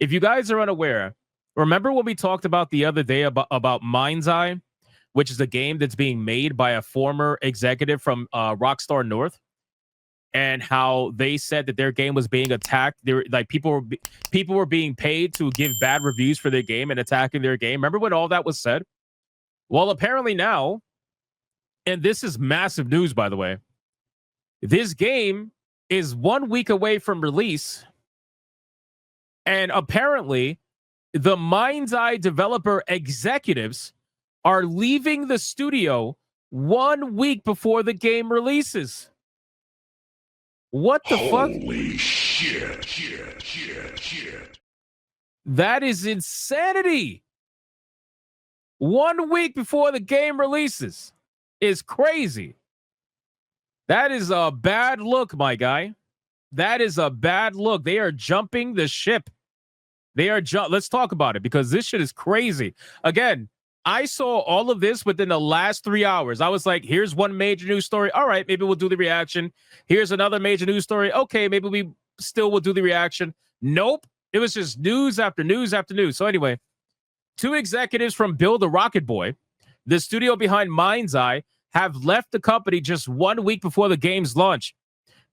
If you guys are unaware, remember what we talked about the other day about Mindseye, which is a game that's being made by a former executive from Rockstar North, and how they said that their game was being attacked. They were like people were being paid to give bad reviews for their game and attacking their game. Remember when all that was said? Well, apparently now, and this is massive news, by the way, this game is 1 week away from release. And apparently, the Mindseye developer executives are leaving the studio 1 week before the game releases. What the fuck? Holy shit. That is insanity. 1 week before the game releases is crazy. That is a bad look, my guy. That is a bad look. They are jumping the ship. Let's talk about it, because this shit is crazy. Again, I saw all of this within the last 3 hours. I was like, here's one major news story. All right, maybe we'll do the reaction. Here's another major news story. Okay, maybe we still will do the reaction. Nope. It was just news after news after news. So anyway, 2 executives from Build a Rocket Boy, the studio behind Mindseye, have left the company just 1 week before the game's launch.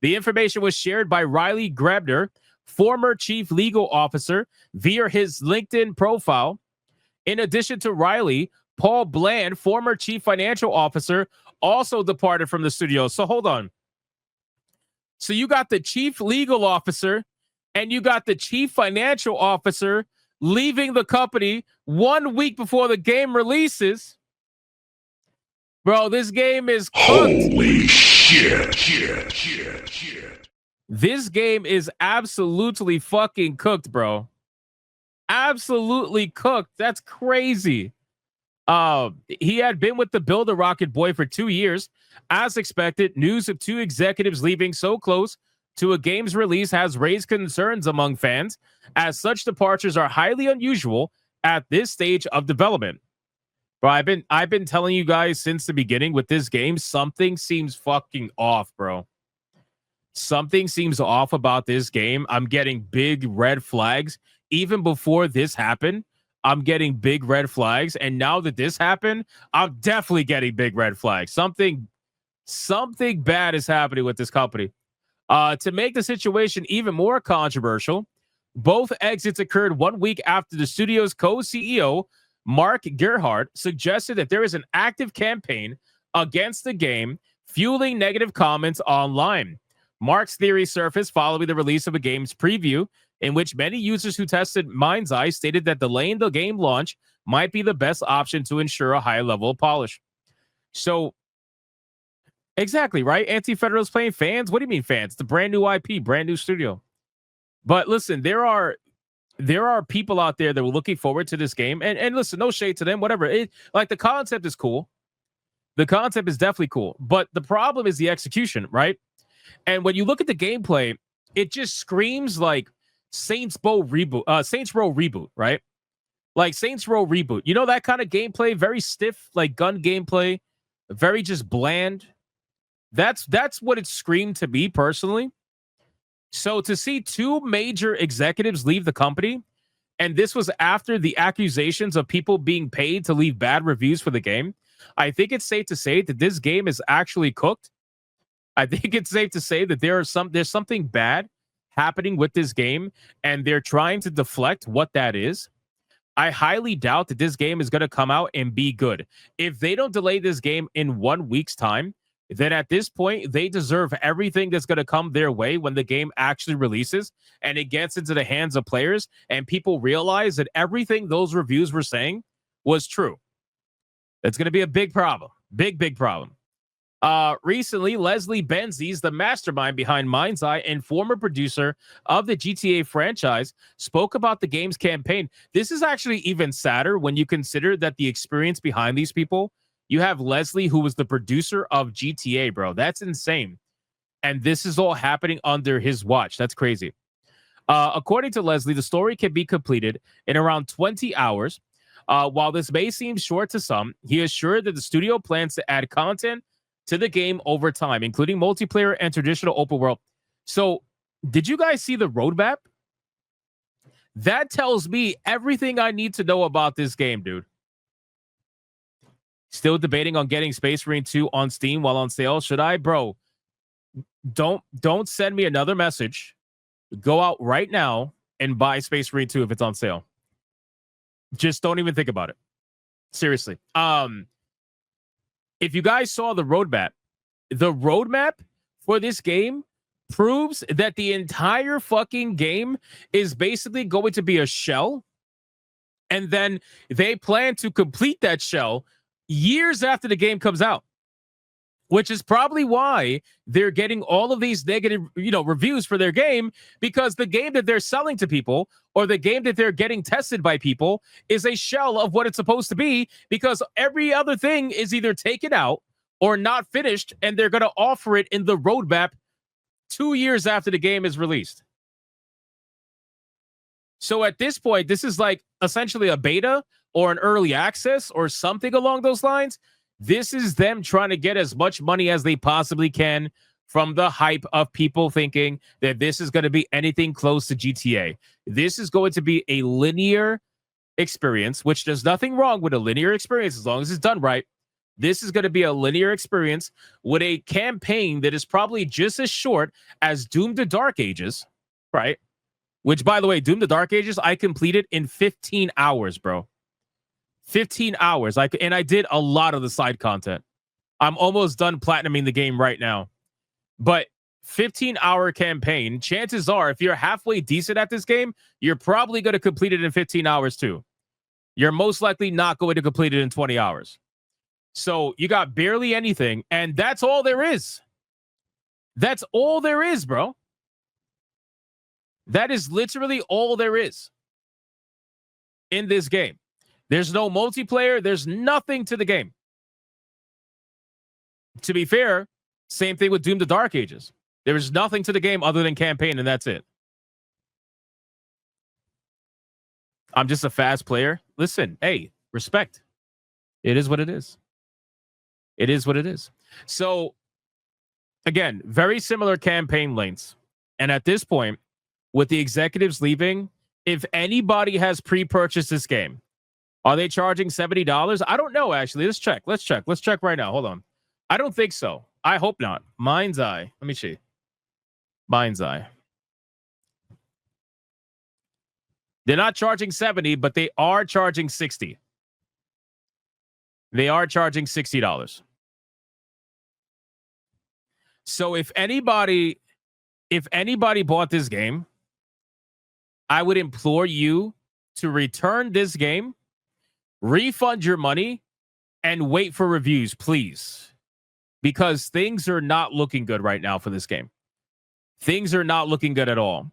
The information was shared by Riley Grebner, former chief legal officer, via his LinkedIn profile. In addition to Riley, Paul Bland, former chief financial officer, also departed from the studio. So hold on. So you got the chief legal officer and you got the chief financial officer leaving the company 1 week before the game releases. Bro, this game is cooked. Holy shit. This game is absolutely fucking cooked, bro. Absolutely cooked. That's crazy. He had been with the Build a Rocket Boy for 2 years. As expected, news of 2 executives leaving so close to a game's release has raised concerns among fans, as such departures are highly unusual at this stage of development. Bro, I've been telling you guys since the beginning with this game, something seems fucking off, bro. Something seems off about this game. I'm getting big red flags. Even before this happened, I'm getting big red flags. And now that this happened, I'm definitely getting big red flags. Something bad is happening with this company. To make the situation even more controversial, both exits occurred 1 week after the studio's co-CEO, Mark Gerhardt, suggested that there is an active campaign against the game, fueling negative comments online. Mark's theory surfaced following the release of a game's preview, in which many users who tested Mindseye stated that delaying the game launch might be the best option to ensure a high level of polish. So, exactly, right? Anti-Federalists playing fans? What do you mean fans? It's a brand new IP, brand new studio. But listen, there are people out there that were looking forward to this game. And listen, no shade to them, whatever. Like, the concept is cool. The concept is definitely cool. But the problem is the execution, right? And when you look at the gameplay, it just screams like Saints Row reboot, right? Like Saints Row reboot. You know, that kind of gameplay, very stiff, like gun gameplay, very just bland. That's what it screamed to me personally. So to see 2 major executives leave the company, and this was after the accusations of people being paid to leave bad reviews for the game, I think it's safe to say that this game is actually cooked. I think it's safe to say that there's something bad happening with this game, and they're trying to deflect what that is. I highly doubt that this game is going to come out and be good. If they don't delay this game in 1 week's time, then at this point, they deserve everything that's going to come their way when the game actually releases and it gets into the hands of players and people realize that everything those reviews were saying was true. That's going to be a big problem. Big problem. Recently, Leslie Benzies, the mastermind behind Mindseye and former producer of the GTA franchise, spoke about the game's campaign. This is actually even sadder when you consider that the experience behind these people. You have Leslie, who was the producer of GTA, bro. That's insane. And this is all happening under his watch. That's crazy. According to Leslie, the story can be completed in around 20 hours. While this may seem short to some, he assured that the studio plans to add content to the game over time, including multiplayer and traditional open world. So, did you guys see the roadmap? That tells me everything I need to know about this game, dude. Still debating on getting Space Marine 2 on Steam while on sale. Should I? Bro, don't send me another message. Go out right now and buy Space Marine 2 if it's on sale. Just don't even think about it. Seriously. If you guys saw the roadmap for this game proves that the entire fucking game is basically going to be a shell. And then they plan to complete that shell years after the game comes out, which is probably why they're getting all of these negative, reviews for their game, because the game that they're selling to people or the game that they're getting tested by people is a shell of what it's supposed to be, because every other thing is either taken out or not finished, and they're going to offer it in the roadmap 2 years after the game is released. So at this point, this is like essentially a beta or an early access or something along those lines. This is them trying to get as much money as they possibly can from the hype of people thinking that this is going to be anything close to GTA. This is going to be a linear experience, which there's nothing wrong with a linear experience as long as it's done right. This is going to be a linear experience with a campaign that is probably just as short as Doom the Dark Ages, right? Which, by the way, Doom the Dark Ages, I completed in 15 hours, bro. 15 hours. And I did a lot of the side content. I'm almost done platinuming the game right now. But 15-hour campaign, chances are, if you're halfway decent at this game, you're probably going to complete it in 15 hours too. You're most likely not going to complete it in 20 hours. So you got barely anything, and that's all there is. That's all there is, bro. That is literally all there is in this game. There's no multiplayer. There's nothing to the game. To be fair, same thing with Doom the Dark Ages. There is nothing to the game other than campaign, and that's it. I'm just a fast player. Listen, hey, respect. It is what it is. It is what it is. So, again, very similar campaign lengths. And at this point, with the executives leaving, if anybody has pre-purchased this game, are they charging $70? I don't know, actually. Let's check. Let's check right now. Hold on. I don't think so. I hope not. Mindseye. Let me see. Mindseye. They're not charging 70, but they are charging 60. They are charging $60. So if anybody bought this game, I would implore you to return this game, refund your money, and wait for reviews, please. Because things are not looking good right now for this game. Things are not looking good at all.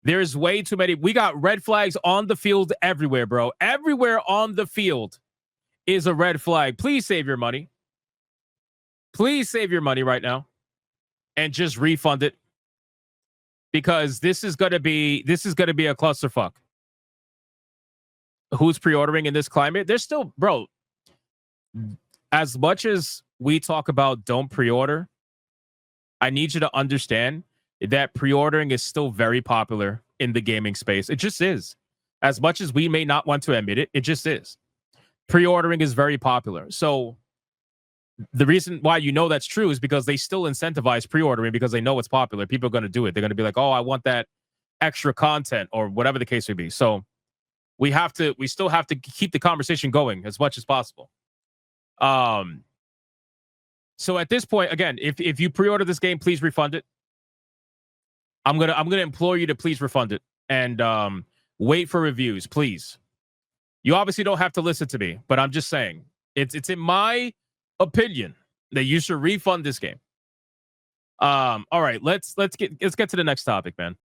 There's way too many. We got red flags on the field everywhere, bro. Everywhere on the field is a red flag. Please save your money. Please save your money right now and just refund it, because this is going to be a clusterfuck. Who's pre-ordering in this climate? There's still, bro, as much as we talk about don't pre-order, I need you to understand that pre-ordering is still very popular in the gaming space. It just is. As much as we may not want to admit it, it just is. Pre-ordering is very popular. So the reason why you know that's true is because they still incentivize pre-ordering, because they know it's popular. People are going to do it. They're going to be like, oh, I want that extra content, or whatever the case may be. So we still have to keep the conversation going as much as possible. So at this point, again, if you pre-order this game, please refund it. I'm gonna implore you to please refund it and wait for reviews, please. You obviously don't have to listen to me, but I'm just saying it's in my opinion that you should refund this game. All right, let's get to the next topic, man.